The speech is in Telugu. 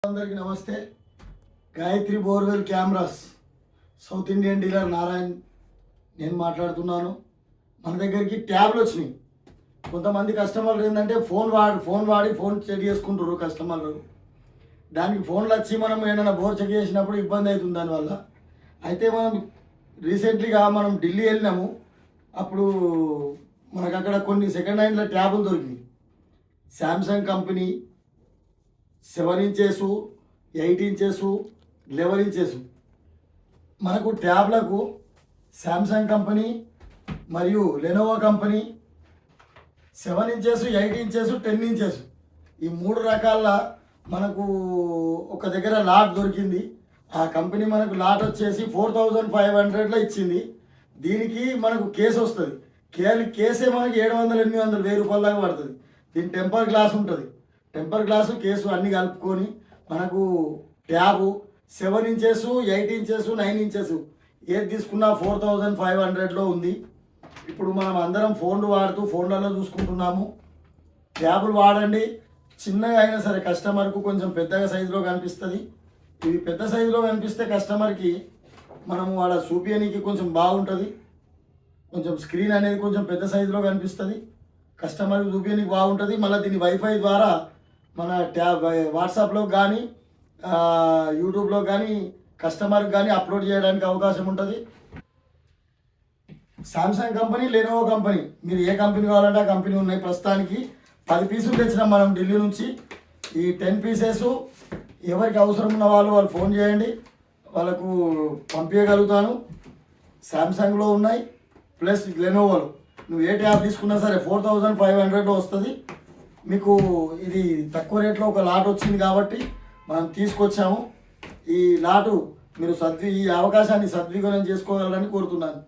అందరికీ నమస్తే. Gayatri borewell cameras south Indian dealer Narayan నేను మాట్లాడుతున్నాను. మన దగ్గరికి ట్యాబ్లు వచ్చినాయి. కొంతమంది కస్టమర్లు ఏంటంటే ఫోన్ వాడి ఫోన్ చెక్ చేసుకుంటారు కస్టమర్లు. దానికి ఫోన్లు వచ్చి మనం ఏమైనా బోర్ చెక్ చేసినప్పుడు ఇబ్బంది అవుతుంది దానివల్ల. అయితే మనం రీసెంట్లీగా మనం ఢిల్లీ వెళ్ళినాము. అప్పుడు మనకు అక్కడ కొన్ని సెకండ్ హ్యాండ్ల ట్యాబులు దొరికినాయి. Samsung company 7 inches, 8 inches, 11 inches. మనకు ట్యాబ్లకు శాంసంగ్ కంపెనీ మరియు Lenovo company 7 inches, 8 inches, 10 inches ఈ 3 రకాల మనకు ఒక దగ్గర లాట్ దొరికింది. ఆ కంపెనీ మనకు లాట్ వచ్చేసి 4500లో ఇచ్చింది. దీనికి మనకు కేసు వస్తుంది. కేసే మనకి 700-800 1000 రూపాయల దాకా పడుతుంది. దీని టెంపర్ గ్లాస్ ఉంటుంది. టెంపర్ గ్లాసు కేసు అన్నీ కలుపుకొని మనకు ట్యాబు 7 ఇంచెస్, 8 ఇంచెస్, 9 ఇంచెస్ ఏది తీసుకున్నా 4500లో ఉంది. ఇప్పుడు మనం అందరం ఫోన్లు వాడుతూ ఫోన్లలో చూసుకుంటున్నాము. ట్యాబులు వాడండి. చిన్నగా అయినా సరే కస్టమర్కు కొంచెం పెద్దగా సైజులో కనిపిస్తుంది. ఇవి పెద్ద సైజులో కనిపిస్తే కస్టమర్కి మనము వాడ చూపించడానికి కొంచెం బాగుంటుంది. కొంచెం స్క్రీన్ అనేది కొంచెం పెద్ద సైజులో కనిపిస్తుంది. కస్టమర్కి చూపించడానికి బాగుంటుంది. మళ్ళీ దీన్ని వైఫై ద్వారా మన వాట్సాప్లో కానీ యూట్యూబ్లో కానీ కస్టమర్కి కానీ అప్లోడ్ చేయడానికి అవకాశం ఉంటుంది. శాంసంగ్ కంపెనీ, లెనోవో కంపెనీ మీరు ఏ కంపెనీ కావాలంటే ఆ కంపెనీ ఉన్నాయి. ప్రస్తుతానికి 10 పీసులు తెచ్చినాం మనం ఢిల్లీ నుంచి. ఈ 10 పీసెస్ ఎవరికి అవసరం ఉన్న వాళ్ళు ఫోన్ చేయండి, వాళ్ళకు పంపించగలుగుతాను. శాంసంగ్లో ఉన్నాయి ప్లస్ లెనోవోలో. నువ్వు ఏ ట్యాబ్ తీసుకున్నా సరే 4500లో వస్తుంది. మీకు ఇది తక్కువ రేట్లో ఒక లాట్ వచ్చింది కాబట్టి మనం తీసుకొచ్చాము. ఈ లాటు మీరు ఈ అవకాశాన్ని సద్వినియోగం చేసుకోగలరని కోరుతున్నాను.